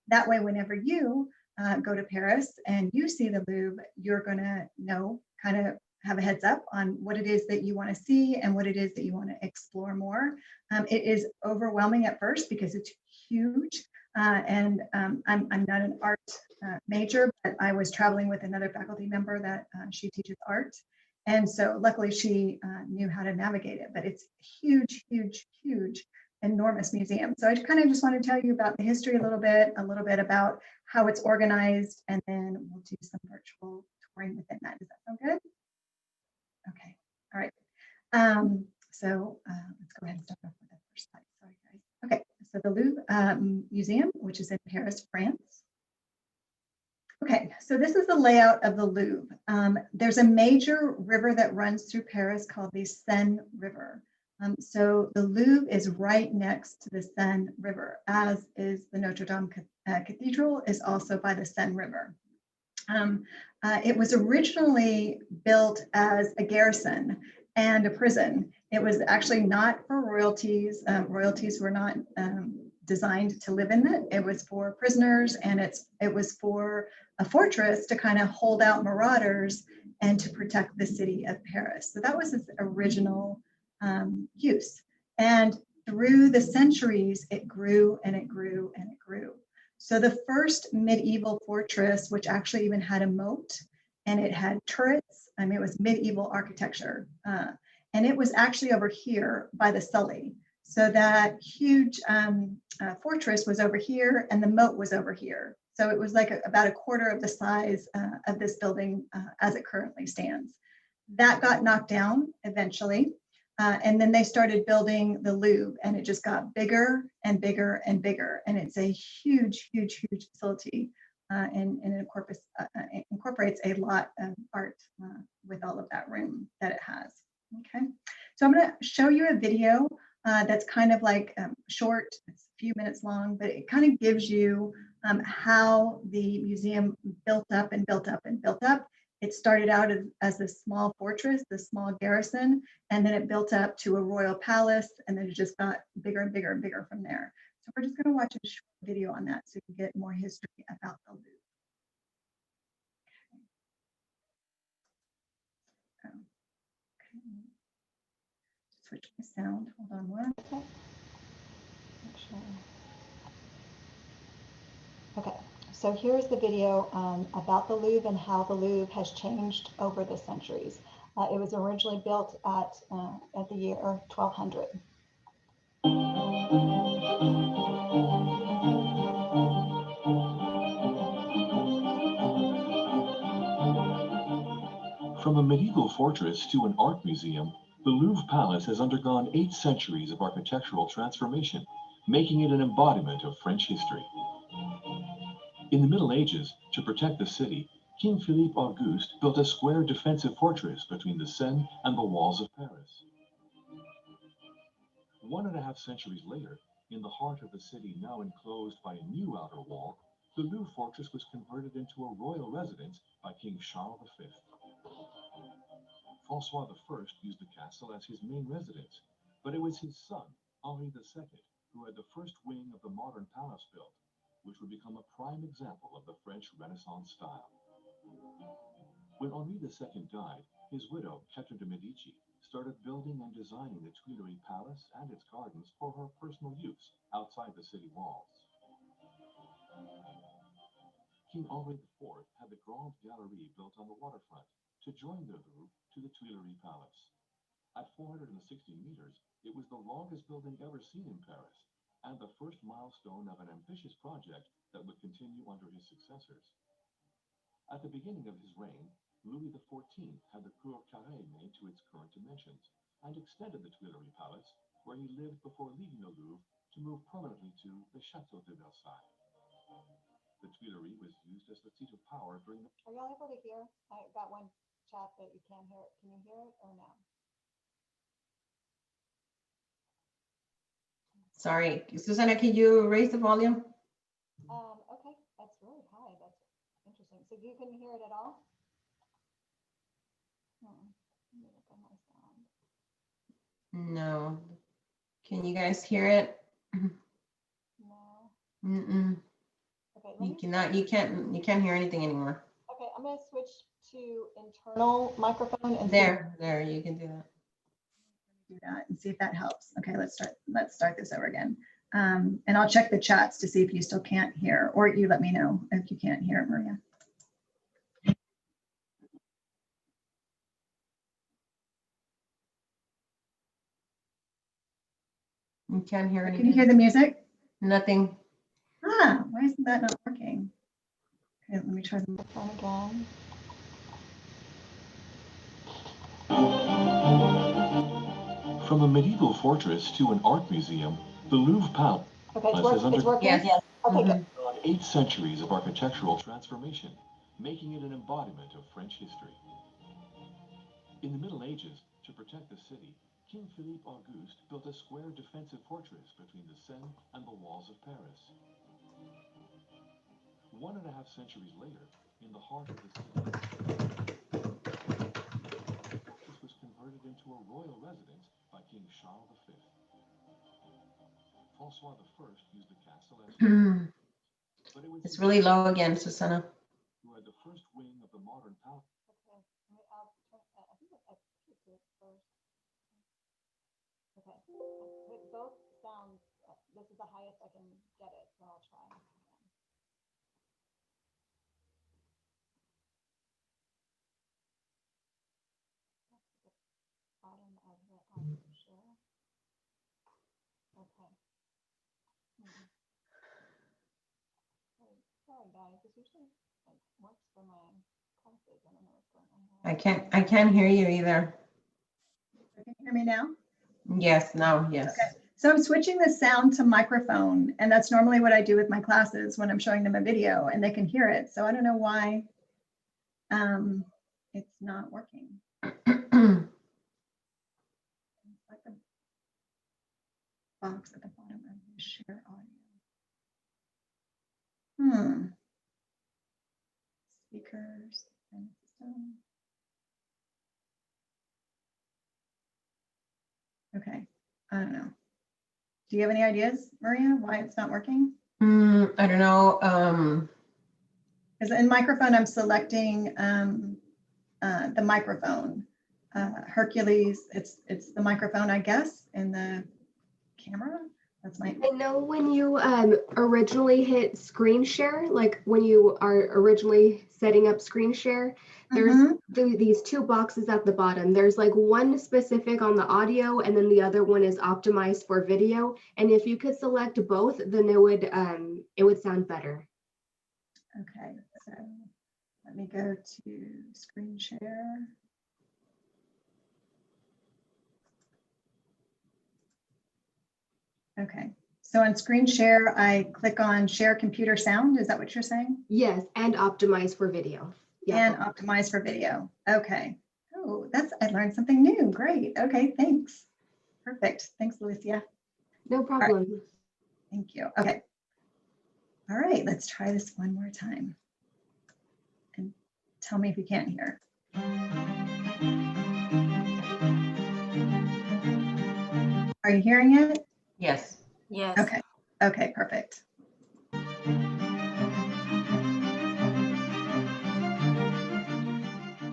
That way, whenever you go to Paris and you see the Louvre, you're going to know, kind of have a heads up on what it is that you want to see and what it is that you want to explore more. It is overwhelming at first because it's huge. And I'm not an art major, but I was traveling with another faculty member that she teaches art. And so luckily she knew how to navigate it, but it's huge, huge, huge, enormous museum. So I kind of just want to tell you about the history a little bit about how it's organized, and then we'll do some virtual touring within that. Does that sound good? Okay, all right. So let's go ahead and start off with the first slide. Sorry, guys. Okay, so the Louvre Museum, which is in Paris, France. Okay, so this is the layout of the Louvre. There's a major river that runs through Paris called the Seine River. So the Louvre is right next to the Seine River, as is the Notre Dame Cathedral is also by the Seine River. It was originally built as a garrison and a prison. It was actually not for royalties. Royalties were not designed to live in it. It was for prisoners, and it was for a fortress to kind of hold out marauders and to protect the city of Paris. So that was its original use. And through the centuries, it grew and it grew and it grew. So the first medieval fortress, which actually even had a moat and it had turrets, I mean, it was medieval architecture. And it was actually over here by the Sully. So that huge fortress was over here and the moat was over here. So it was like about a quarter of the size of this building as it currently stands. That got knocked down eventually. And then they started building the Louvre, and it just got bigger and bigger and bigger. And it's a huge, huge, huge facility, and it incorporates a lot of art with all of that room that it has. Okay, so I'm going to show you a video that's kind of like short, it's a few minutes long, but it kind of gives you how the museum built up and built up and built up. It started out as a small fortress, the small garrison, and then it built up to a royal palace, and then it just got bigger and bigger and bigger from there. So we're just going to watch a short video on that so you can get more history about the Louvre. Okay. Switch my sound. Hold on one second. Okay. So here's the video about the Louvre and how the Louvre has changed over the centuries. It was originally built at the year 1200. From a medieval fortress to an art museum, the Louvre Palace has undergone 8 centuries of architectural transformation, making it an embodiment of French history. In the Middle Ages, to protect the city, King Philippe Auguste built a square defensive fortress between the Seine and the walls of Paris. 1.5 centuries later, in the heart of the city now enclosed by a new outer wall, the Louvre fortress was converted into a royal residence by King Charles V. Francois I used the castle as his main residence, but it was his son, Henri II, who had the first wing of the modern palace built, which would become a prime example of the French Renaissance style. When Henri II died, his widow, Catherine de' Medici, started building and designing the Tuileries Palace and its gardens for her personal use outside the city walls. King Henri IV had the Grande Galerie built on the waterfront to join the Louvre to the Tuileries Palace. At 460 meters, it was the longest building ever seen in Paris, and the first milestone of an ambitious project that would continue under his successors. At the beginning of his reign, Louis XIV had the Cour Carrée made to its current dimensions, and extended the Tuileries Palace, where he lived before leaving the Louvre to move permanently to the Château de Versailles. The Tuileries was used as the seat of power during the... Are y'all able to hear? I got one chat that you can't hear it. Can you hear it or no? Sorry, Susanna, can you raise the volume? Okay, that's really high. That's interesting. So you couldn't hear it at all? Let me look at my sound. No. Can you guys hear it? No. Mm-mm. You cannot, you can't hear anything anymore. Okay, I'm gonna switch to internal microphone and There, you can do that. Do that and see if that helps. Okay, let's start this over again. And I'll check the chats to see if you still can't hear, or you let me know if you can't hear, Maria. You can't hear anything. Can you hear the music? Nothing. Ah, why isn't that not working? Okay, let me try the microphone again. From a medieval fortress to an art museum, the Louvre Palace Okay, has it's working. Yes. Okay, good. undergone 8 centuries of architectural transformation, making it an embodiment of French history. In the Middle Ages, to protect the city, King Philippe Auguste built a square defensive fortress between the Seine and the walls of Paris. 1.5 centuries later, in the heart of the city, the fortress was converted into a royal residence by King Charles V. Francois I used the castle as but it was It's really low again, Susanna. who had the first wing of the modern palace. Okay, I think I picked it first. Okay, with both sounds, this is the highest I can get it, so I'll try again. Bottom of the share. Okay. Sorry guys, this usually works for my classes. I don't know what's going on. I can't hear you either. Can you hear me now? Yes, now, yes. Okay. So I'm switching the sound to microphone, and that's normally what I do with my classes when I'm showing them a video and they can hear it. So I don't know why it's not working. It's like a box at the bottom of the share audio. Speakers and system. Okay, I don't know. Do you have any ideas, Maria, why it's not working? I don't know. Because in microphone, I'm selecting the microphone. Hercules, it's the microphone, I guess, in the camera. That's my. I know when you originally hit screen share, like when you are originally setting up screen share, there's these two boxes at the bottom. There's like one specific on the audio, and then the other one is optimized for video. And if you could select both, then it would sound better. Okay, so let me go to screen share. Okay, so on screen share, I click on share computer sound. Is that what you're saying? Yes, and optimize for video. Yeah. And optimize for video. Okay. Oh, I learned something new. Great. Okay, thanks. Perfect. Thanks, Lucia. No problem. Right. Thank you. Okay. All right, let's try this one more time. And tell me if you can't hear. Are you hearing it? Yes. Yes. Okay. Okay, perfect.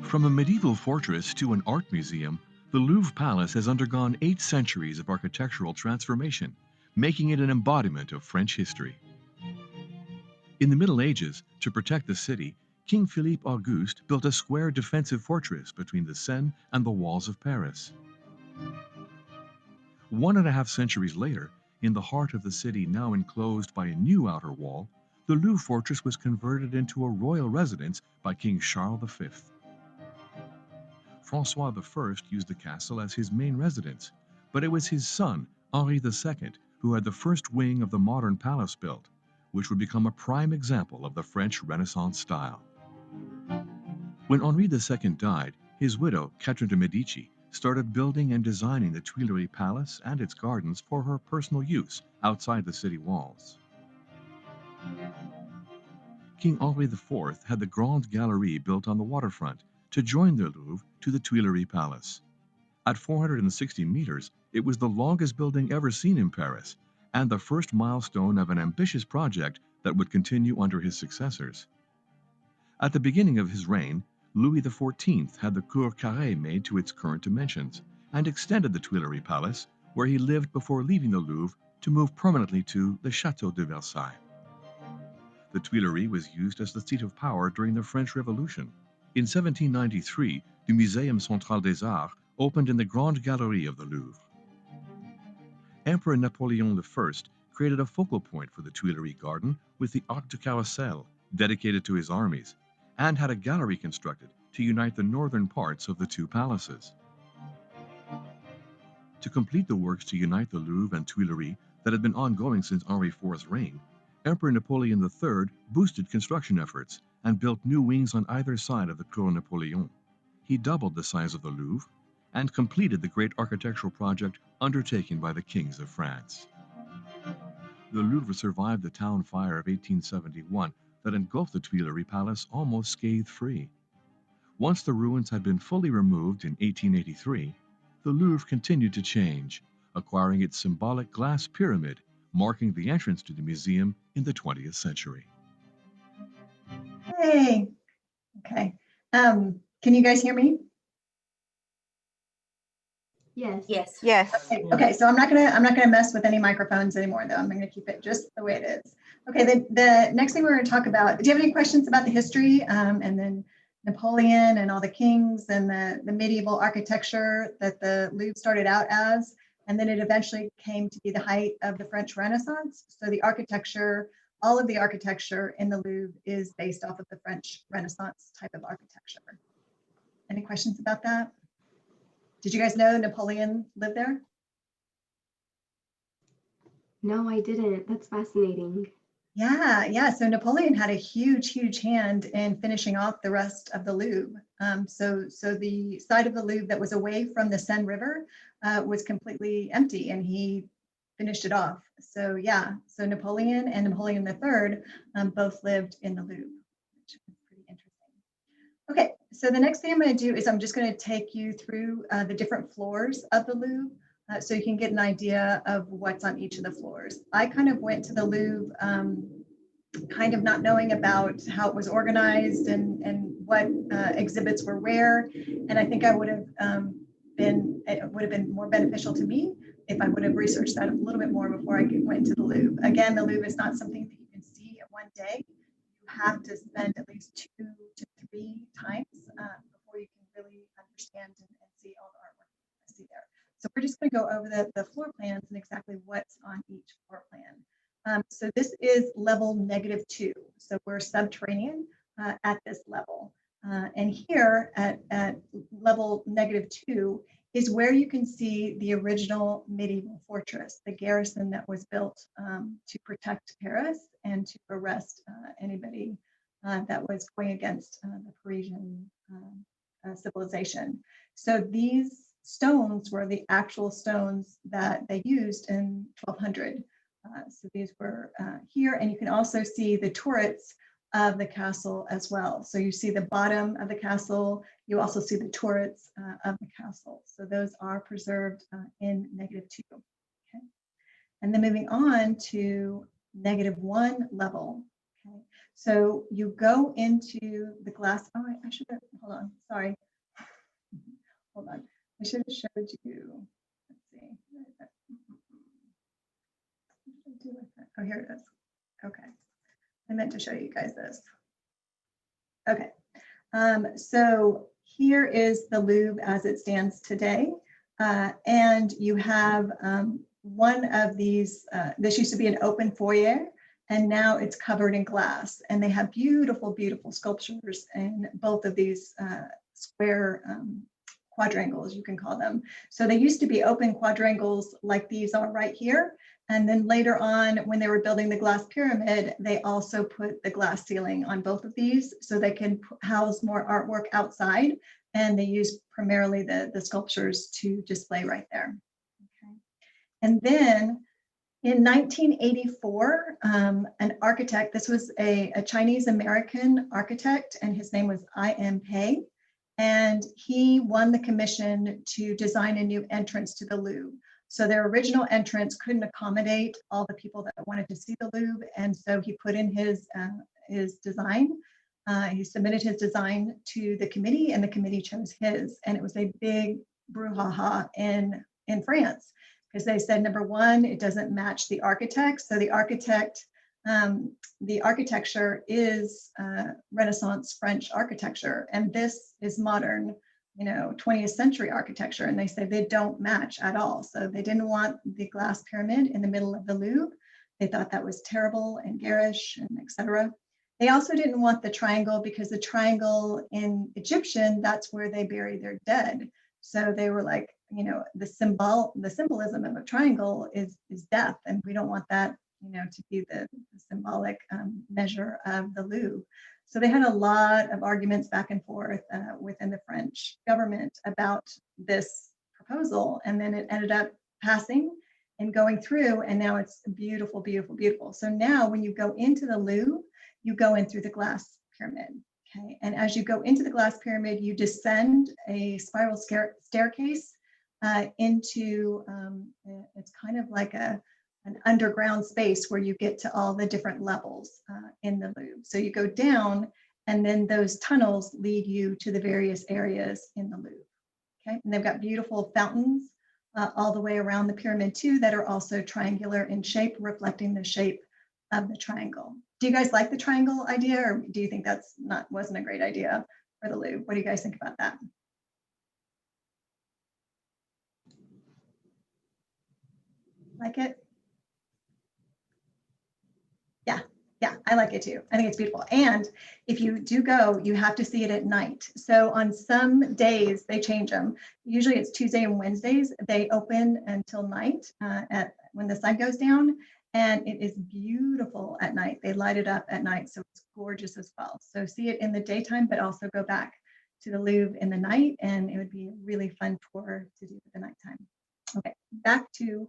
From a medieval fortress to an art museum, the Louvre Palace has undergone 8 centuries of architectural transformation, making it an embodiment of French history. In the Middle Ages, to protect the city, King Philippe Auguste built a square defensive fortress between the Seine and the walls of Paris. 1.5 centuries later, in the heart of the city now enclosed by a new outer wall, the Louvre fortress was converted into a royal residence by King Charles V. Francois I used the castle as his main residence, but it was his son, Henri II, who had the first wing of the modern palace built, which would become a prime example of the French Renaissance style. When Henri II died, his widow, Catherine de' Medici, started building and designing the Tuileries Palace and its gardens for her personal use outside the city walls. King Henri IV had the Grande Galerie built on the waterfront to join the Louvre to the Tuileries Palace. At 460 meters, it was the longest building ever seen in Paris and the first milestone of an ambitious project that would continue under his successors. At the beginning of his reign, Louis XIV had the Cour Carrée made to its current dimensions and extended the Tuileries Palace, where he lived before leaving the Louvre to move permanently to the Château de Versailles. The Tuileries was used as the seat of power during the French Revolution. In 1793, the Muséum Central des Arts opened in the Grande Galerie of the Louvre. Emperor Napoleon I created a focal point for the Tuileries Garden with the Arc de Carrousel, dedicated to his armies, and had a gallery constructed to unite the northern parts of the two palaces. To complete the works to unite the Louvre and Tuileries that had been ongoing since Henri IV's reign, Emperor Napoleon III boosted construction efforts and built new wings on either side of the Cour Napoleon. He doubled the size of the Louvre and completed the great architectural project undertaken by the kings of France. The Louvre survived the town fire of 1871 that engulfed the Tuileries Palace almost scathe-free. Once the ruins had been fully removed in 1883, the Louvre continued to change, acquiring its symbolic glass pyramid, marking the entrance to the museum in the 20th century. Hey, okay. Can you guys hear me? Yes. Yes. Yes. Okay, so I'm not gonna mess with any microphones anymore, though. I'm gonna keep it just the way it is. Okay, the next thing we're gonna talk about, do you have any questions about the history and then Napoleon and all the kings and the medieval architecture that the Louvre started out as, and then it eventually came to be the height of the French Renaissance? So the architecture, all of the architecture in the Louvre is based off of the French Renaissance type of architecture. Any questions about that? Did you guys know Napoleon lived there? No, I didn't. That's fascinating. Yeah. So Napoleon had a huge hand in finishing off the rest of the Louvre. So the side of the Louvre that was away from the Seine River was completely empty, and he finished it off. So yeah, so Napoleon and Napoleon III both lived in the Louvre, which is pretty interesting. Okay, so the next thing I'm going to do is I'm just going to take you through the different floors of the Louvre so you can get an idea of what's on each of the floors. I kind of went to the Louvre kind of not knowing about how it was organized and what exhibits were where, and I think it would have been more beneficial to me if I would have researched that a little bit more before I went to the Louvre. Again, the Louvre is not something that you can see in one day. You have to spend at least 2 to 3 times before you can really understand and see all the artwork I see there. So we're just going to go over the floor plans and exactly what's on each floor plan. So this is level -2. So we're subterranean at this level. And here at level -2 is where you can see the original medieval fortress, the garrison that was built to protect Paris and to arrest anybody that was going against the Parisian civilization. So these stones were the actual stones that they used in 1200. So these were here, and you can also see the turrets of the castle as well. So you see the bottom of the castle, you also see the turrets of the castle. So those are preserved in -2. Okay. And then moving on to -1 level. Okay. So you go into the glass. Oh, I should have, hold on, sorry. Hold on. I should have showed you. Let's see. Oh, here it is. Okay. I meant to show you guys this. Okay. So here is the Louvre as it stands today. And you have one of these, this used to be an open foyer, and now it's covered in glass. And they have beautiful sculptures in both of these square quadrangles, you can call them. So they used to be open quadrangles like these are right here. And then later on, when they were building the glass pyramid, they also put the glass ceiling on both of these so they can house more artwork outside. And they use primarily the sculptures to display right there. Okay. And then in 1984, an architect, this was a Chinese American architect, and his name was I.M. Pei. And he won the commission to design a new entrance to the Louvre. So their original entrance couldn't accommodate all the people that wanted to see the Louvre. And so he put in his design. He submitted his design to the committee, and the committee chose his. And it was a big brouhaha in France, because they said, number one, it doesn't match the architect. So the architecture is Renaissance French architecture, and this is modern, 20th century architecture. And they said they don't match at all. So they didn't want the glass pyramid in the middle of the Louvre. They thought that was terrible and garish and etc. They also didn't want the triangle, because the triangle in Egyptian, that's where they bury their dead. So they were like, the symbolism of a triangle is death, and we don't want that, to be the symbolic measure of the Louvre. So they had a lot of arguments back and forth within the French government about this proposal, and then it ended up passing and going through, and now it's beautiful, beautiful, beautiful. So now when you go into the Louvre, you go in through the glass pyramid. Okay, and as you go into the glass pyramid, you descend a spiral staircase into, it's kind of like an underground space where you get to all the different levels in the Louvre. So you go down, and then those tunnels lead you to the various areas in the Louvre. Okay, and they've got beautiful fountains all the way around the pyramid too, that are also triangular in shape, reflecting the shape of the triangle. Do you guys like the triangle idea, or do you think wasn't a great idea for the Louvre? What do you guys think about that? Like it? Yeah, I like it too. I think it's beautiful. And if you do go, you have to see it at night. So on some days they change them. Usually it's Tuesday and Wednesdays. They open until night when the sun goes down, and it is beautiful at night. They light it up at night, so it's gorgeous as well. So see it in the daytime, but also go back to the Louvre in the night, and it would be a really fun tour to do at the nighttime. Okay, back to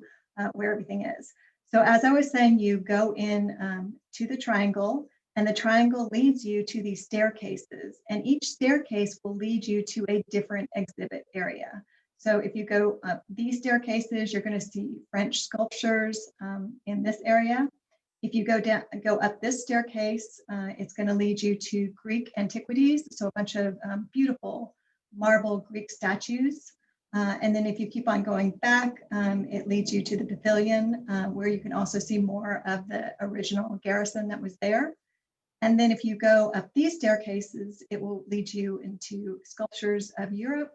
where everything is. So as I was saying, you go in to the triangle, and the triangle leads you to these staircases, and each staircase will lead you to a different exhibit area. So if you go up these staircases, you're going to see French sculptures in this area. If you go up this staircase, it's going to lead you to Greek antiquities, so a bunch of beautiful marble Greek statues. And then if you keep on going back, it leads you to the pavilion, where you can also see more of the original garrison that was there. And then if you go up these staircases, it will lead you into sculptures of Europe.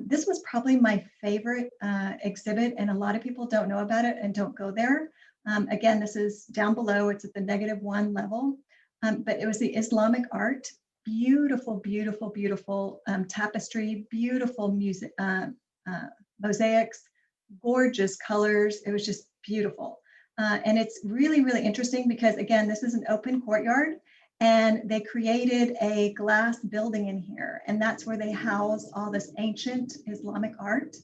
This was probably my favorite exhibit, and a lot of people don't know about it and don't go there. Again, this is down below. It's at the -1 level, but it was the Islamic art. Beautiful, beautiful, beautiful tapestry, beautiful music, mosaics, gorgeous colors. It was just beautiful. And it's really, really interesting because, again, this is an open courtyard, and they created a glass building in here, and that's where they house all this ancient Islamic art.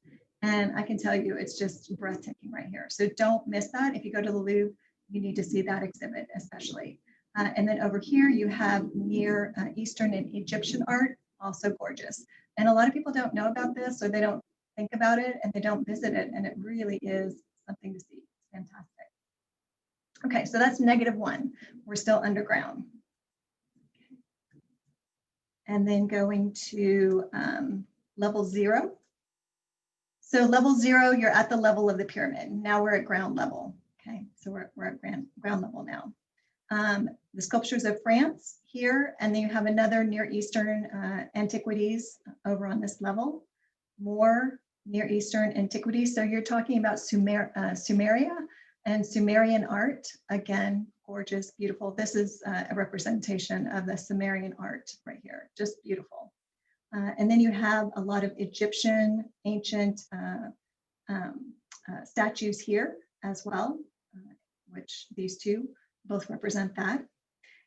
And I can tell you, it's just breathtaking right here. So don't miss that. If you go to the Louvre, you need to see that exhibit especially. And then over here, you have Near Eastern and Egyptian art, also gorgeous. And a lot of people don't know about this, or they don't think about it, and they don't visit it. And it really is something to see. It's fantastic. Okay, so that's -1. We're still underground. And then going to level 0. So level 0, you're at the level of the pyramid. Now we're at ground level. Okay, so we're at ground level now. The sculptures of France here, and then you have another Near Eastern antiquities over on this level. More Near Eastern antiquities. So you're talking about Sumeria and Sumerian art. Again, gorgeous, beautiful. This is a representation of the Sumerian art right here, just beautiful. And then you have a lot of Egyptian ancient statues here as well, which these two both represent that.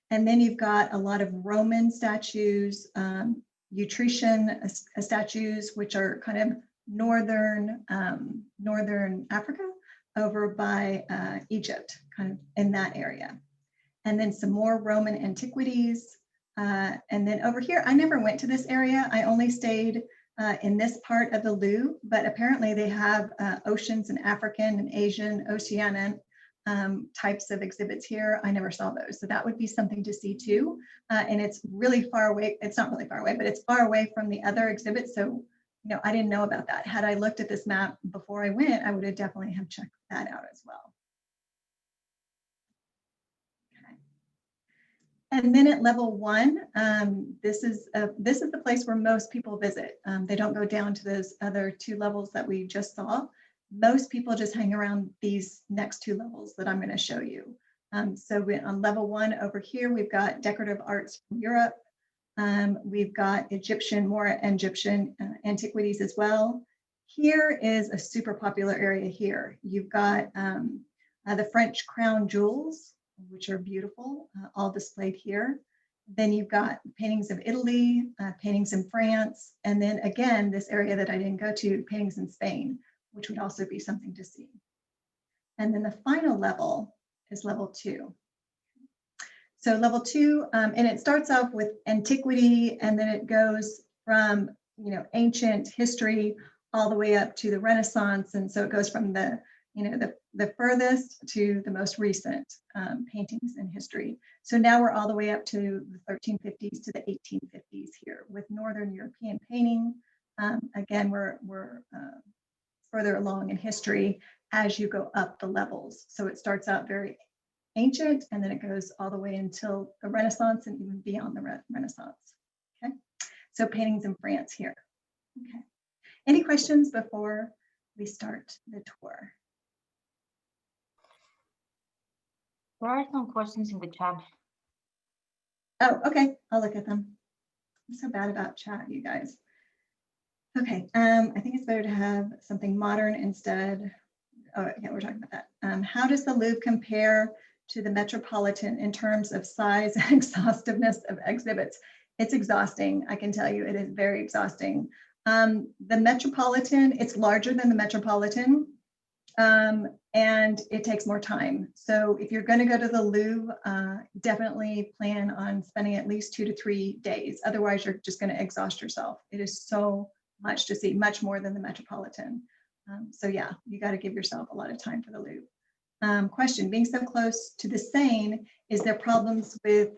And then you've got a lot of Roman statues, Etruscan statues, which are kind of northern Africa, over by Egypt, kind of in that area. And then some more Roman antiquities. And then over here, I never went to this area. I only stayed in this part of the Louvre, but apparently they have oceans and African and Asian, Oceanic types of exhibits here. I never saw those. So that would be something to see too. And it's really far away. It's not really far away, but it's far away from the other exhibits. So, I didn't know about that. Had I looked at this map before I went, I would have definitely have checked that out as well. Okay. And then at level 1, this is the place where most people visit. They don't go down to those other 2 levels that we just saw. Most people just hang around these next 2 levels that I'm going to show you. So on level 1 over here, we've got decorative arts from Europe. We've got more Egyptian antiquities as well. Here is a super popular area here. You've got the French crown jewels, which are beautiful, all displayed here. Then you've got paintings of Italy, paintings in France, and then again, this area that I didn't go to, paintings in Spain, which would also be something to see. And then the final level is level 2. So level 2, and it starts off with antiquity, and then it goes from ancient history all the way up to the Renaissance, and so it goes from the furthest to the most recent paintings in history. So now we're all the way up to the 1350s to the 1850s here with Northern European painting. Again, we're further along in history as you go up the levels. So it starts out very ancient, and then it goes all the way until the Renaissance and even beyond the Renaissance. Okay, so paintings in France here. Okay, any questions before we start the tour? There are some questions in the chat. Oh, okay, I'll look at them. I'm so bad about chat, you guys. Okay, I think it's better to have something modern instead. Oh, yeah, we're talking about that. How does the Louvre compare to the Metropolitan in terms of size and exhaustiveness of exhibits? It's exhausting, I can tell you, it is very exhausting. The Metropolitan, it's larger than the Metropolitan, and it takes more time. So if you're going to go to the Louvre, definitely plan on spending at least 2 to 3 days. Otherwise, you're just going to exhaust yourself. It is so much to see, much more than the Metropolitan. So yeah, you got to give yourself a lot of time for the Louvre. Question, being so close to the Seine, is there problems with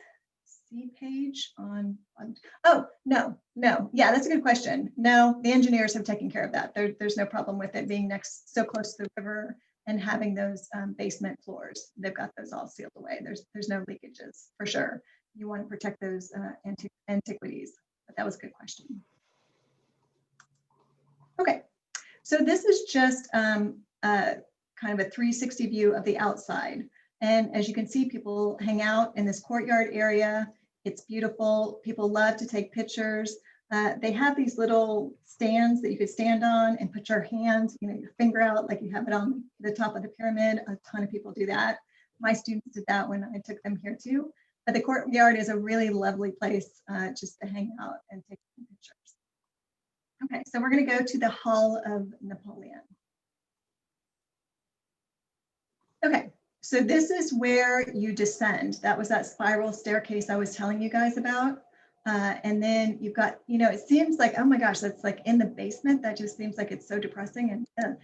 sea page on? Oh, no. Yeah, that's a good question. No, the engineers have taken care of that. There's no problem with it being so close to the river and having those basement floors. They've got those all sealed away. There's no leakages for sure. You want to protect those antiquities, but that was a good question. Okay, so this is just kind of a 360 view of the outside. And as you can see, people hang out in this courtyard area. It's beautiful. People love to take pictures. They have these little stands that you could stand on and put your hands, your finger out like you have it on the top of the pyramid. A ton of people do that. My students did that when I took them here too. But the courtyard is a really lovely place just to hang out and take pictures. Okay, so we're going to go to the Hall of Napoleon. Okay, so this is where you descend. That was that spiral staircase I was telling you guys about. And then you've got, it seems like, oh my gosh, that's like in the basement. That just seems like it's so depressing. And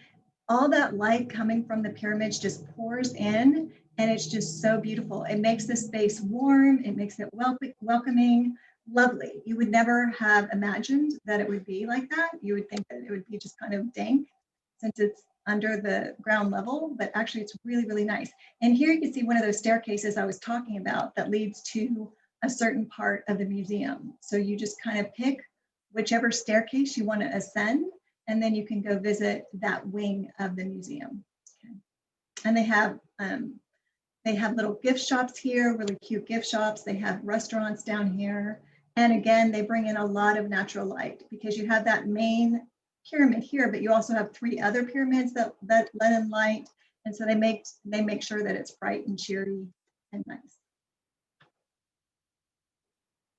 all that light coming from the pyramids just pours in, and it's just so beautiful. It makes the space warm. It makes it welcoming. Lovely. You would never have imagined that it would be like that. You would think that it would be just kind of dank since it's under the ground level, but actually it's really, really nice. And here you can see one of those staircases I was talking about that leads to a certain part of the museum. So you just kind of pick whichever staircase you want to ascend, and then you can go visit that wing of the museum. Okay. And they have little gift shops here, really cute gift shops. They have restaurants down here. And again, they bring in a lot of natural light because you have that main pyramid here, but you also have 3 other pyramids that let in light. And so they make sure that it's bright and cheery and nice.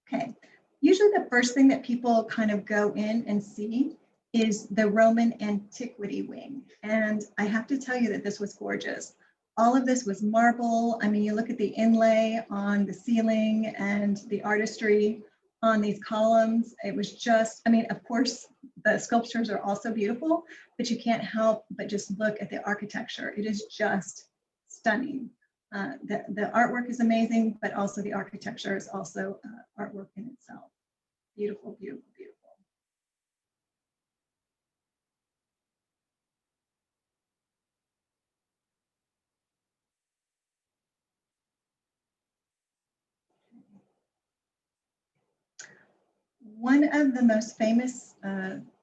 Okay, usually the first thing that people kind of go in and see is the Roman antiquity wing. And I have to tell you that this was gorgeous. All of this was marble. I mean, you look at the inlay on the ceiling and the artistry. on these columns. It was just, I mean, of course, the sculptures are also beautiful, but you can't help but just look at the architecture. It is just stunning. The artwork is amazing, but also the architecture is also artwork in itself. Beautiful, beautiful, beautiful. One of the most famous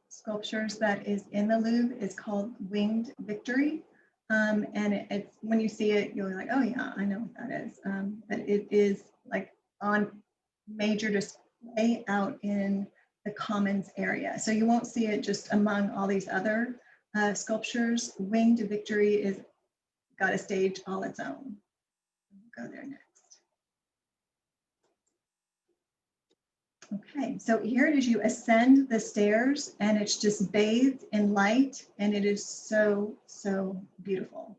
sculptures that is in the Louvre is called Winged Victory. And it's when you see it, you're like, oh yeah, I know what that is. But it is like on major display out in the Commons area. So you won't see it just among all these other sculptures. Winged Victory is got a stage all its own. Go there next. Okay, so here it is, you ascend the stairs and it's just bathed in light and it is so, so beautiful.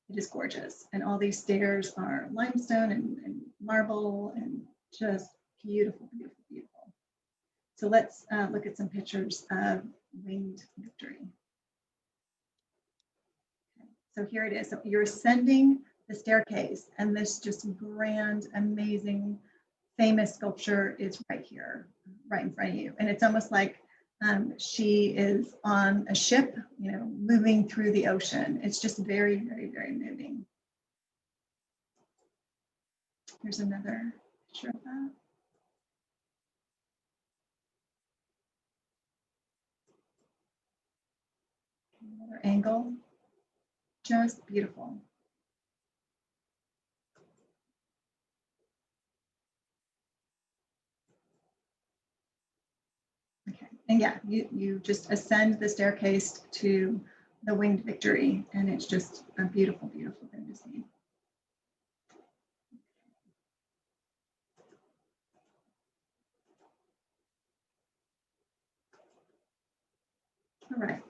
It is gorgeous. And all these stairs are limestone and marble and just beautiful, beautiful, beautiful. So let's look at some pictures of Winged Victory. Okay, so here it is. So you're ascending the staircase and this just grand, amazing, famous sculpture is right here, right in front of you. And it's almost like she is on a ship, you know, moving through the ocean. It's just very, very, very moving. Here's another picture of that. Another angle, just beautiful. Okay, and yeah, you just ascend the staircase to the Winged Victory, and it's just a beautiful, beautiful thing to see. All right.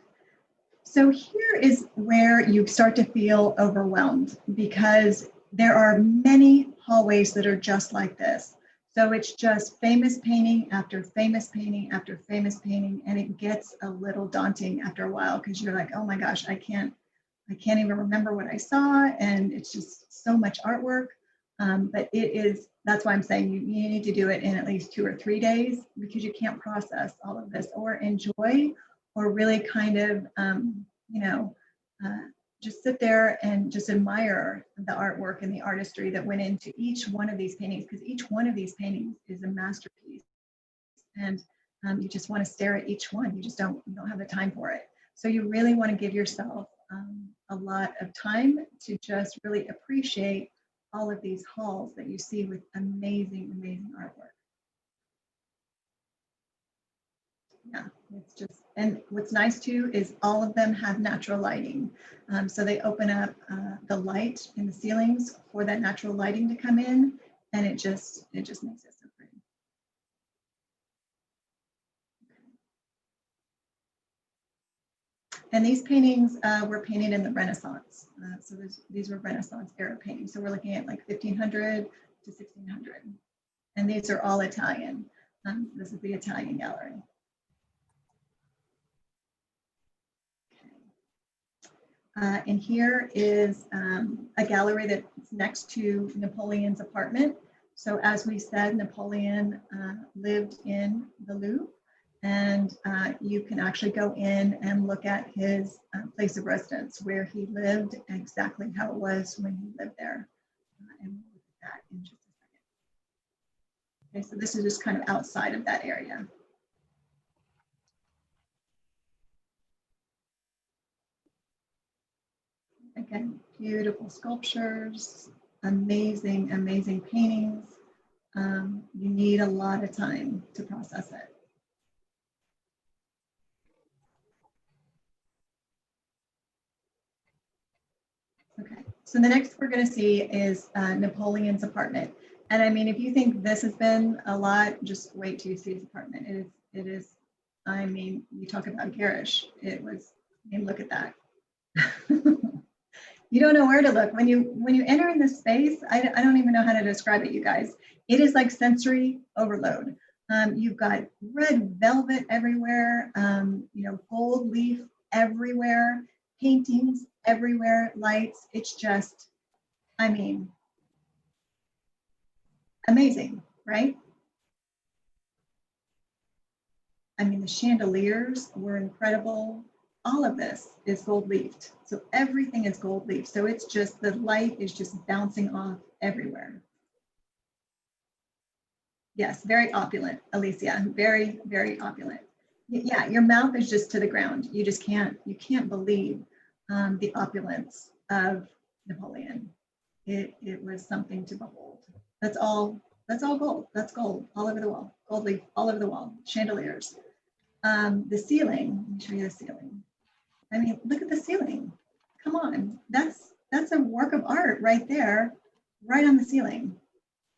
So here is where you start to feel overwhelmed because there are many hallways that are just like this. So it's just famous painting after famous painting after famous painting, and it gets a little daunting after a while because you're like, oh my gosh, I can't even remember what I saw, and it's just so much artwork. But it is, that's why I'm saying you need to do it in at least 2 or 3 days because you can't process all of this or enjoy or really kind of, you know, just sit there and just admire the artwork and the artistry that went into each one of these paintings, because each one of these paintings is a masterpiece. And you just want to stare at each one. You just don't have the time for it. So you really want to give yourself a lot of time to just really appreciate all of these halls that you see with amazing, amazing artwork. Yeah, it's just, and what's nice too is all of them have natural lighting. So they open up the light in the ceilings for that natural lighting to come in, and it just makes it so pretty. And these paintings were painted in the Renaissance. So these were Renaissance era paintings. So we're looking at like 1500 to 1600. And these are all Italian. This is the Italian gallery. And here is a gallery that's next to Napoleon's apartment. So as we said, Napoleon lived in the Louvre, and you can actually go in and look at his place of residence, where he lived, exactly how it was when he lived there. And we'll look at that in just a second. Okay, so this is just kind of outside of that area. Again, beautiful sculptures, amazing, amazing paintings. You need a lot of time to process it. Okay, so the next we're going to see is Napoleon's apartment. And I mean, if you think this has been a lot, just wait till you see his apartment. It is, I mean, you talk about garish. It was, I mean, look at that. You don't know where to look. When you enter in this space, I don't even know how to describe it, you guys. It is like sensory overload. You've got red velvet everywhere, gold leaf everywhere, paintings everywhere, lights. It's just, I mean, amazing, right? I mean, the chandeliers were incredible. All of this is gold leafed. So everything is gold leaf. So it's just, the light is just bouncing off everywhere. Yes, very opulent, Alicia, very, very opulent. Yeah, your mouth is just to the ground. You just can't believe the opulence of Napoleon. It was something to behold. That's all gold. That's gold all over the wall. Gold leaf all over the wall. Chandeliers. The ceiling. Let me show you the ceiling. I mean, look at the ceiling. Come on, that's a work of art right there, right on the ceiling.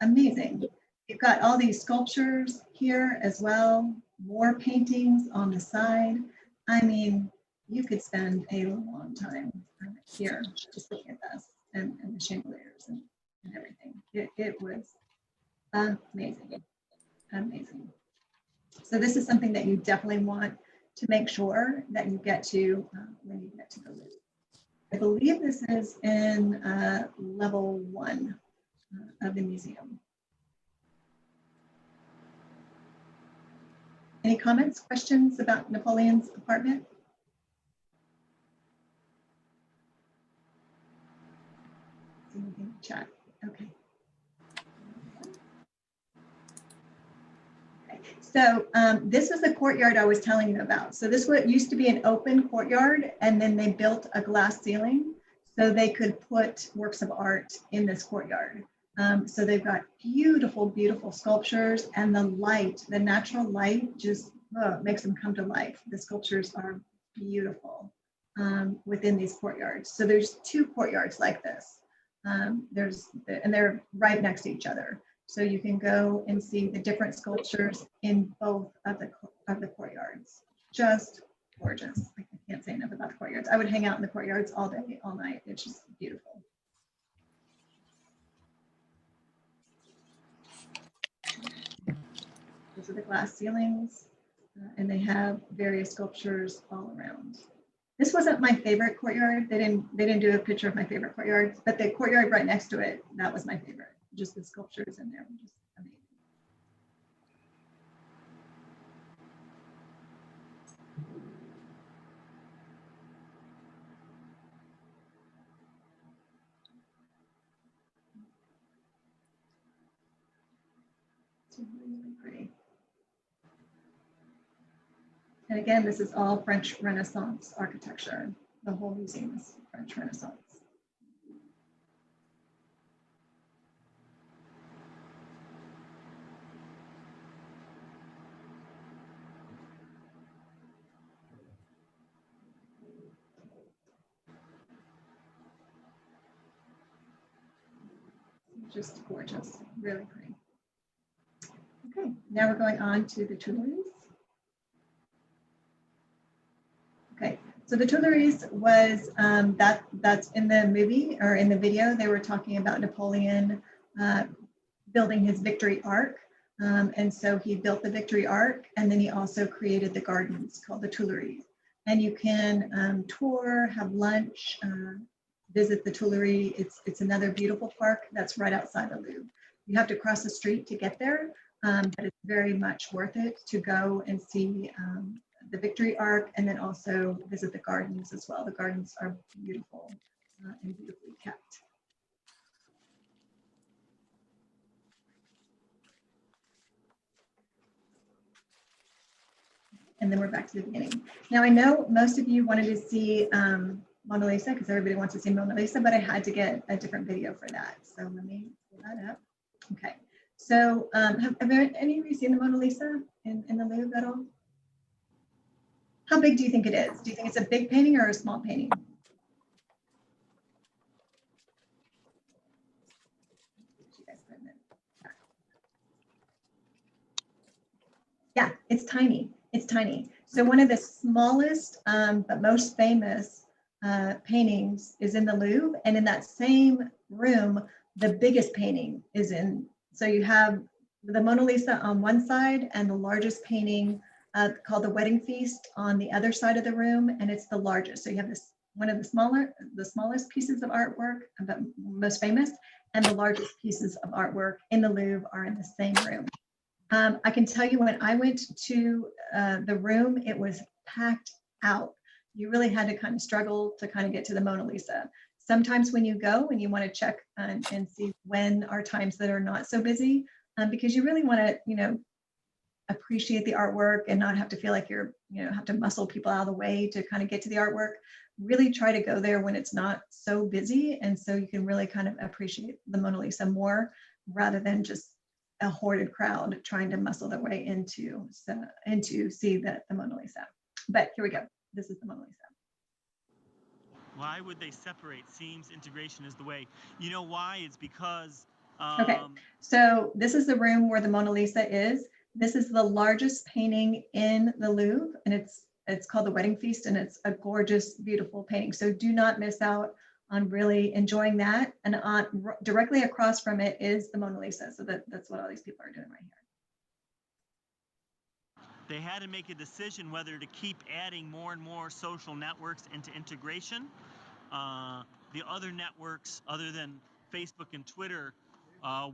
Amazing. You've got all these sculptures here as well. More paintings on the side. I mean, you could spend a long time here just looking at this and the chandeliers and everything. It was amazing, amazing. So this is something that you definitely want to make sure that you get to when you get to the Louvre. I believe this is in level 1 of the museum. Any comments, questions about Napoleon's apartment? Anything in the chat? Okay. So this is the courtyard I was telling you about. So this used to be an open courtyard, and then they built a glass ceiling so they could put works of art in this courtyard. So they've got beautiful, beautiful sculptures, and the light, the natural light just makes them come to life. The sculptures are beautiful within these courtyards. So there's 2 courtyards like this. And they're right next to each other. So you can go and see the different sculptures in both of the courtyards. Just gorgeous. I can't say enough about the courtyards. I would hang out in the courtyards all day, all night. It's just beautiful. Those are the glass ceilings, and they have various sculptures all around. This wasn't my favorite courtyard. They didn't do a picture of my favorite courtyard, but the courtyard right next to it, that was my favorite. Just the sculptures in there were just amazing. It's really pretty. And again, this is all French Renaissance architecture. The whole museum is French Renaissance. Just gorgeous, really pretty. Okay, now we're going on to the Tuileries. Okay, so the Tuileries was, that's in the movie or in the video, they were talking about Napoleon building his Victory Arc. And so he built the Victory Arc, and then he also created the gardens called the Tuileries. And you can tour, have lunch, visit the Tuileries. It's another beautiful park that's right outside the Louvre. You have to cross the street to get there, but it's very much worth it to go and see the Victory Arc, and then also visit the gardens as well. The gardens are beautiful and beautifully kept. And then we're back to the beginning. Now I know most of you wanted to see Mona Lisa, because everybody wants to see Mona Lisa, but I had to get a different video for that. So let me pull that up. Okay, so have any of you seen the Mona Lisa in the Louvre at all? How big do you think it is? Do you think it's a big painting or a small painting? Yeah, it's tiny. It's tiny. So one of the smallest but most famous paintings is in the Louvre, and in that same room, the biggest painting is in. So you have the Mona Lisa on one side and the largest painting called the Wedding Feast on the other side of the room, and it's the largest. So you have this one of the smallest pieces of artwork, but most famous, and the largest pieces of artwork in the Louvre are in the same room. I can tell you when I went to the room, it was packed out. You really had to kind of struggle to kind of get to the Mona Lisa. Sometimes when you go and you want to check and see when are times that are not so busy, because you really want to, appreciate the artwork and not have to feel like you're, have to muscle people out of the way to kind of get to the artwork. Really try to go there when it's not so busy. And so you can really kind of appreciate the Mona Lisa more rather than just a hoarded crowd trying to muscle their way into see the Mona Lisa. But here we go. This is the Mona Lisa. Why would they separate? Seems integration is the way. You know why? It's because okay, so this is the room where the Mona Lisa is. This is the largest painting in the Louvre, and it's called the Wedding Feast, and it's a gorgeous, beautiful painting. So do not miss out on really enjoying that. And directly across from it is the Mona Lisa. So that's what all these people are doing right here. They had to make a decision whether to keep adding more and more social networks into integration. The other networks, other than Facebook and Twitter,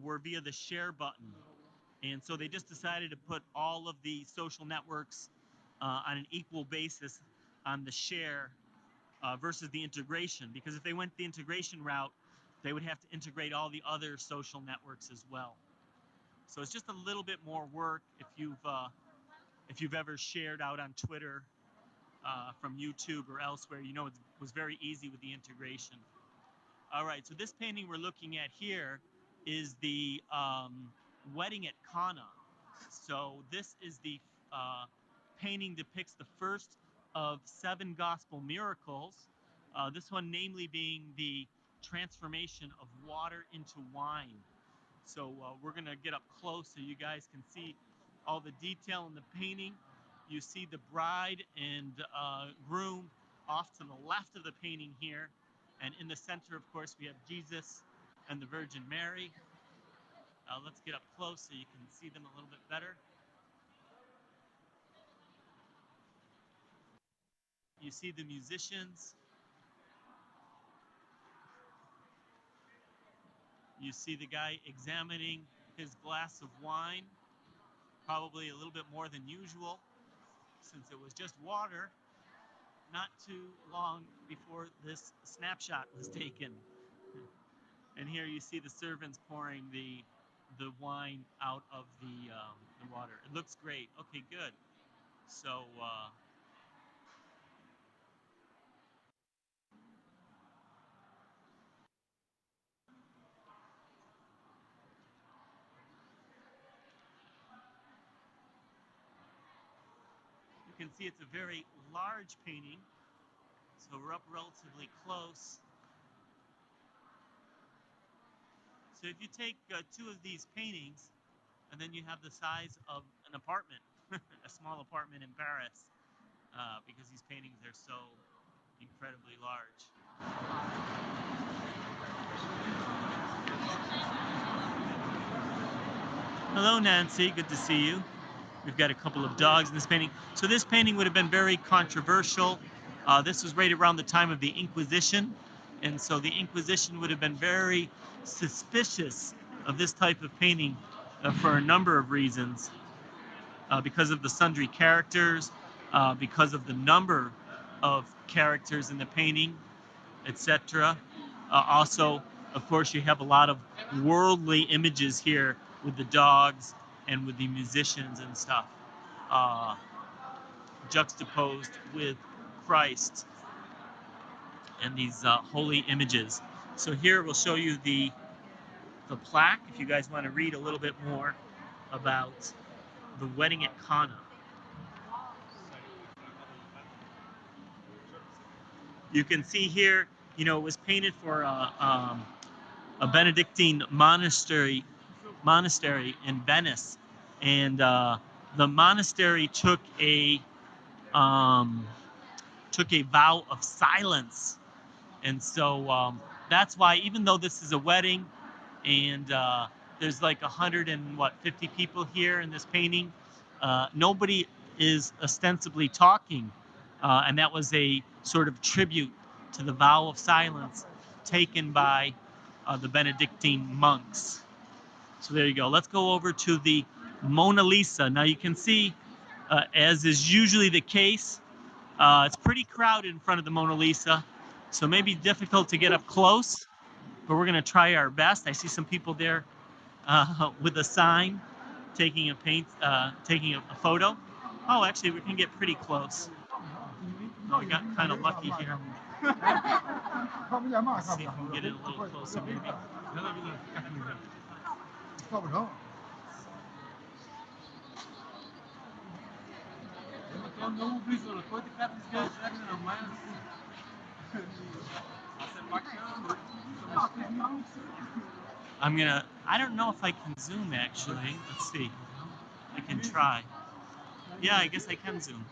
were via the share button. And so they just decided to put all of the social networks on an equal basis on the share versus the integration. Because if they went the integration route, they would have to integrate all the other social networks as well. So it's just a little bit more work if you've ever shared out on Twitter from YouTube or elsewhere. It was very easy with the integration. All right, so this painting we're looking at here is the Wedding at Cana. So this is the painting depicts the first of 7 gospel miracles. This one namely being the transformation of water into wine. So we're gonna get up close so you guys can see all the detail in the painting. You see the bride and groom off to the left of the painting here. And in the center, of course, we have Jesus and the Virgin Mary. Let's get up close so you can see them a little bit better. You see the musicians. You see the guy examining his glass of wine, probably a little bit more than usual, since it was just water not too long before this snapshot was taken. And here you see the servants pouring the wine out of the water. It looks great. Okay, good. So you can see it's a very large painting. So we're up relatively close. So if you take 2 of these paintings, and then you have the size of an apartment, a small apartment in Paris, because these paintings are so incredibly large. Hello, Nancy. Good to see you. We've got a couple of dogs in this painting. So this painting would have been very controversial. This was right around the time of the Inquisition. And so the Inquisition would have been very suspicious of this type of painting for a number of reasons. Because of the sundry characters, because of the number of characters in the painting, etc. Also, of course, you have a lot of worldly images here with the dogs and with the musicians and stuff, juxtaposed with Christ and these holy images. So here we'll show you the plaque if you guys want to read a little bit more about the Wedding at Cana. You can see here, it was painted for a Benedictine monastery in Venice, and the monastery took a vow of silence, and so that's why, even though this is a wedding and There's like 150 people here in this painting. Nobody is ostensibly talking, and that was a sort of tribute to the vow of silence taken by the Benedictine monks. So there you go. Let's go over to the Mona Lisa. Now you can see, as is usually the case, it's pretty crowded in front of the Mona Lisa, so it may be difficult to get up close, but we're going to try our best. I see some people there with a sign, taking a photo. Oh, actually, we can get pretty close. Oh, we got kind of lucky here. Let's see if we can get in a little closer, maybe. I don't know if I can zoom actually. Let's see. I can try. Yeah, I guess I can zoom.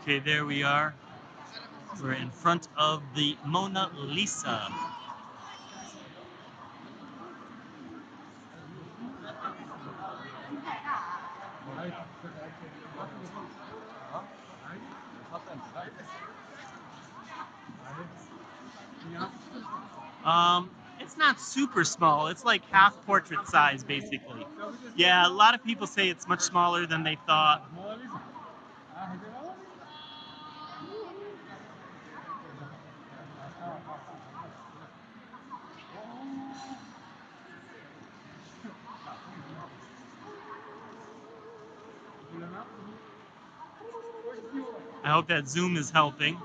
Okay, there we are. We're in front of the Mona Lisa. It's not super small. It's like half portrait size, basically. Yeah, a lot of people say it's much smaller than they thought. I hope that zoom is helping.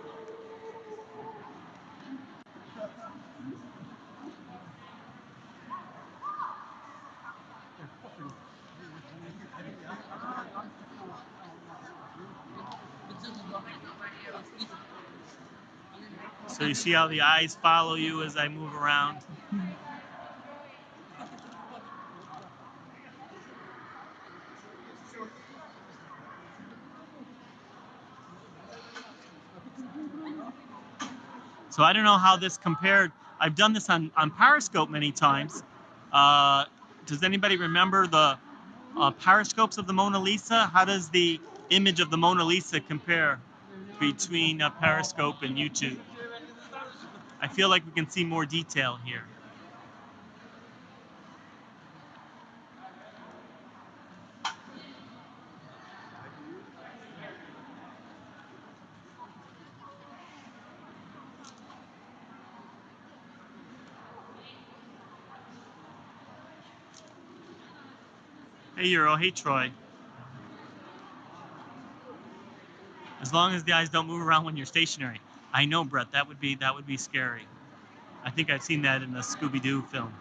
So you see how the eyes follow you as I move around? So I don't know how this compared. I've done this on Periscope many times. Does anybody remember the periscopes of the Mona Lisa? How does the image of the Mona Lisa compare between Periscope and YouTube? I feel like we can see more detail here. Hey Euro, hey Troy. As long as the eyes don't move around when you're stationary. I know, Brett, that would be scary. I think I've seen that in the Scooby-Doo film.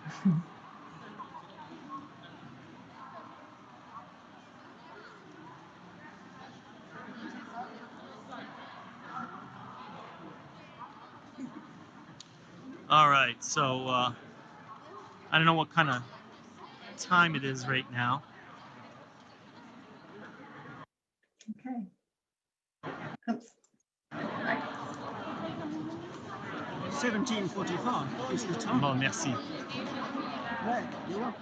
All right, so I don't know what kind of time it is right now. Okay. Oops. 17:45 is the time. Bon, merci. Right, you're welcome.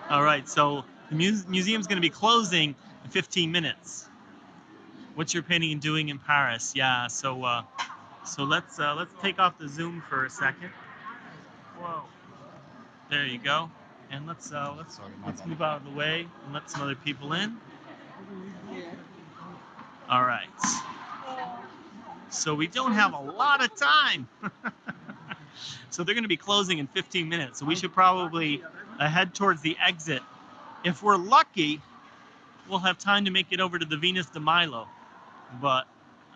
All right, so the museum's going to be closing in 15 minutes. What's your painting doing in Paris? Yeah, so let's take off the zoom for a second. Whoa. There you go. And let's move out of the way and let some other people in. All right. So we don't have a lot of time. So they're going to be closing in 15 minutes. So we should probably head towards the exit. If we're lucky, we'll have time to make it over to the Venus de Milo, but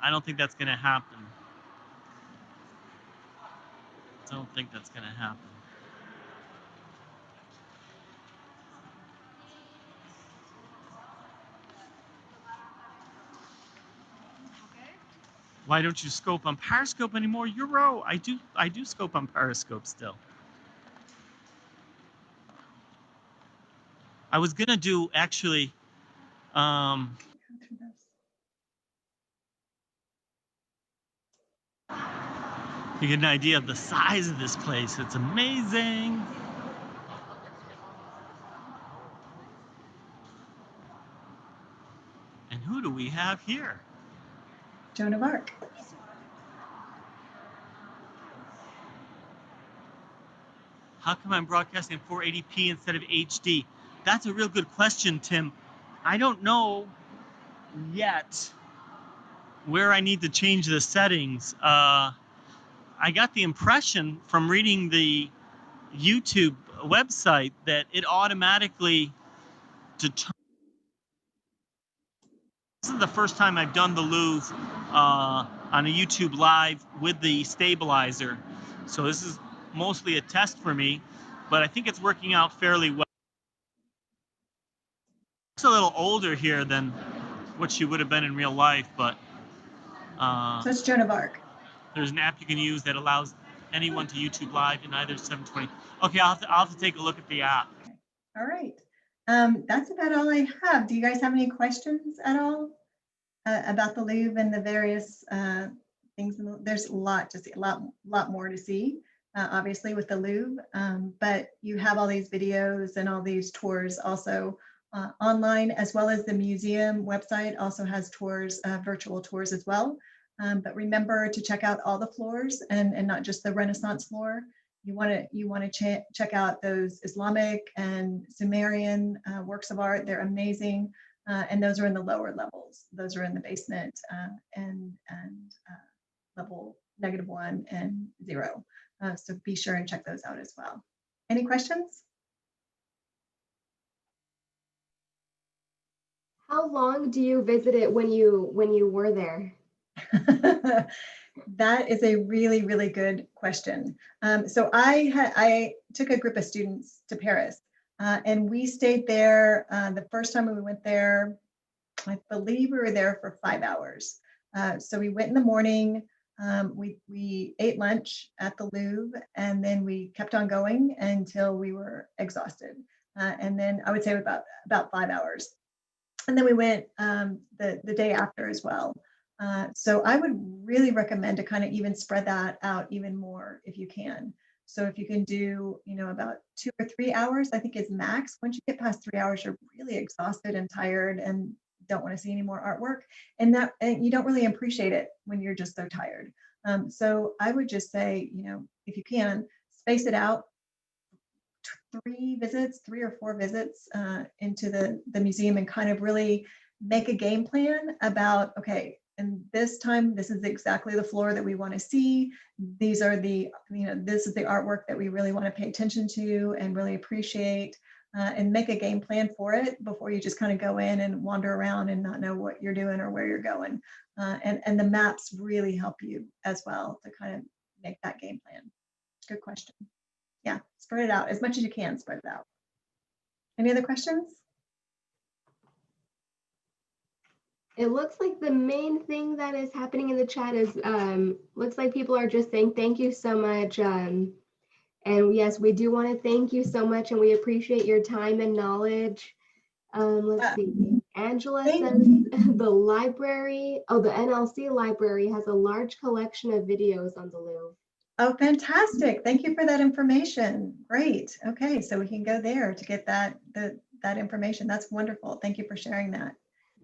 I don't think that's going to happen. I don't think that's going to happen. Why don't you scope on Periscope anymore? Euro, I do scope on Periscope still. I was gonna do actually, you get an idea of the size of this place. It's amazing. And who do we have here? Joan of Arc. How come I'm broadcasting 480p instead of HD? That's a real good question, Tim. I don't know yet where I need to change the settings. I got the impression from reading the YouTube website that it automatically determines. This is the first time I've done the Louvre on a YouTube live with the stabilizer. So this is mostly a test for me, but I think it's working out fairly well. It's a little older here than what she would have been in real life, but So it's Joan of Arc. there's an app you can use that allows anyone to YouTube live in either 720. Okay, I'll have to take a look at the app. Okay. All right. That's about all I have. Do you guys have any questions at all about the Louvre and the various things? There's a lot to see, a lot more to see, obviously with the Louvre, but you have all these videos and all these tours also online, as well as the museum website also has tours, virtual tours as well. But remember to check out all the floors and not just the Renaissance floor. You want to check out those Islamic and Sumerian works of art. They're amazing, and those are in the lower levels. Those are in the basement and level -1 and 0. So be sure and check those out as well. Any questions? How long do you visit it when you were there? That is a really, really good question. So I took a group of students to Paris, and we stayed there. The first time we went there, I believe we were there for 5 hours. So we went in the morning. We ate lunch at the Louvre, and then we kept on going until we were exhausted. And then I would say about 5 hours. And then we went the day after as well. So I would really recommend to kind of even spread that out even more if you can. So if you can do, about 2 or 3 hours, I think is max. Once you get past 3 hours, you're really exhausted and tired and don't want to see any more artwork. And you don't really appreciate it when you're just so tired. So I would just say, if you can, space it out. 3 or 4 visits into the museum and kind of really make a game plan about, okay, and this time, this is exactly the floor that we want to see. These are this is the artwork that we really want to pay attention to and really appreciate, and make a game plan for it before you just kind of go in and wander around and not know what you're doing or where you're going. And the maps really help you as well to kind of make that game plan. Good question. Yeah, spread it out as much as you can, spread it out. Any other questions? It looks like the main thing that is happening in the chat is, looks like people are just saying thank you so much. And yes, we do want to thank you so much, and we appreciate your time and knowledge. Let's see. Angela says the library, the NLC library has a large collection of videos on the Louvre. Oh, fantastic. Thank you for that information. Great. Okay, so we can go there to get that information. That's wonderful. Thank you for sharing that.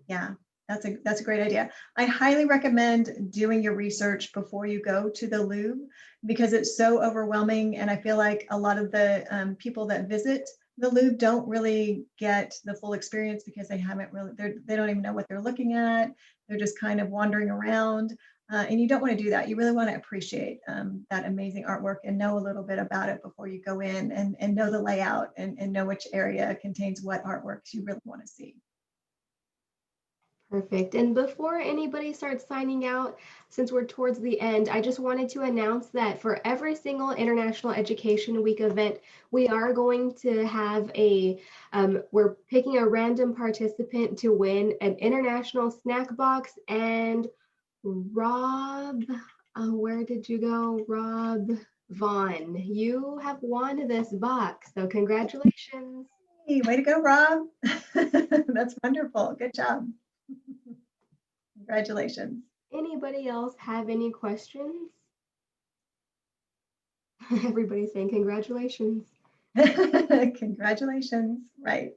Yeah, that's a great idea. I highly recommend doing your research before you go to the Louvre because it's so overwhelming, and I feel like a lot of the people that visit the Louvre don't really get the full experience because they don't even know what they're looking at. They're just kind of wandering around. And you don't want to do that. You really want to appreciate that amazing artwork and know a little bit about it before you go in and know the layout and know which area contains what artworks you really want to see. Perfect. And before anybody starts signing out, since we're towards the end, I just wanted to announce that for every single International Education Week event, we are going to have we're picking a random participant to win an international snack box. And Rob, where did you go? Rob Vaughn, you have won this box. So congratulations. Hey, way to go, Rob. That's wonderful. Good job. Congratulations. Anybody else have any questions? Everybody's saying congratulations. Congratulations. Right.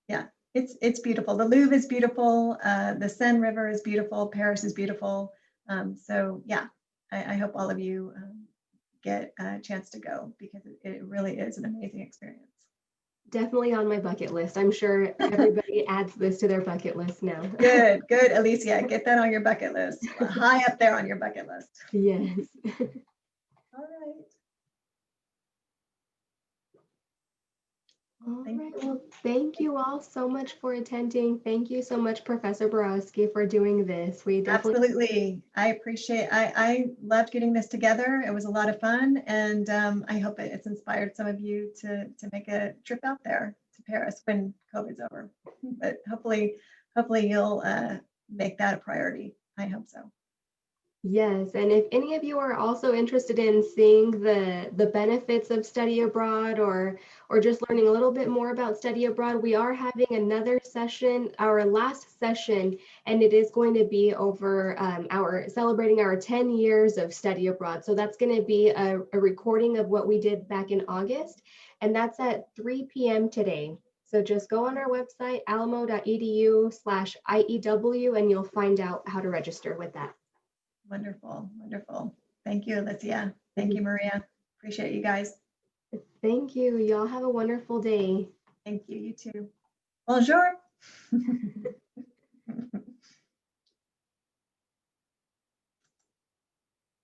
Yeah, it's beautiful. The Louvre is beautiful. The Seine River is beautiful. Paris is beautiful. So yeah, I hope all of you get a chance to go because it really is an amazing experience. Definitely on my bucket list. I'm sure everybody adds this to their bucket list now. Good, good, Alicia. Get that on your bucket list. High up there on your bucket list. Yes. All right. All Thank right. you. Well, thank you all so much for attending. Thank you so much, Professor Borowski, for doing this. We definitely Absolutely. I appreciate, I loved getting this together. It was a lot of fun. And I hope it's inspired some of you to make a trip out there to Paris when COVID's over. But hopefully you'll make that a priority. I hope so. Yes, and if any of you are also interested in seeing the benefits of study abroad or just learning a little bit more about study abroad, we are having another session, our last session, and it is going to be over celebrating our 10 years of study abroad. So that's going to be a recording of what we did back in August, and that's at 3 p.m. today. So just go on our website, alamo.edu/IEW, and you'll find out how to register with that. Wonderful, wonderful. Thank you, Alicia. Thank you, Maria. Appreciate you guys. Thank you. Y'all have a wonderful day. Thank you. You too. Bonjour.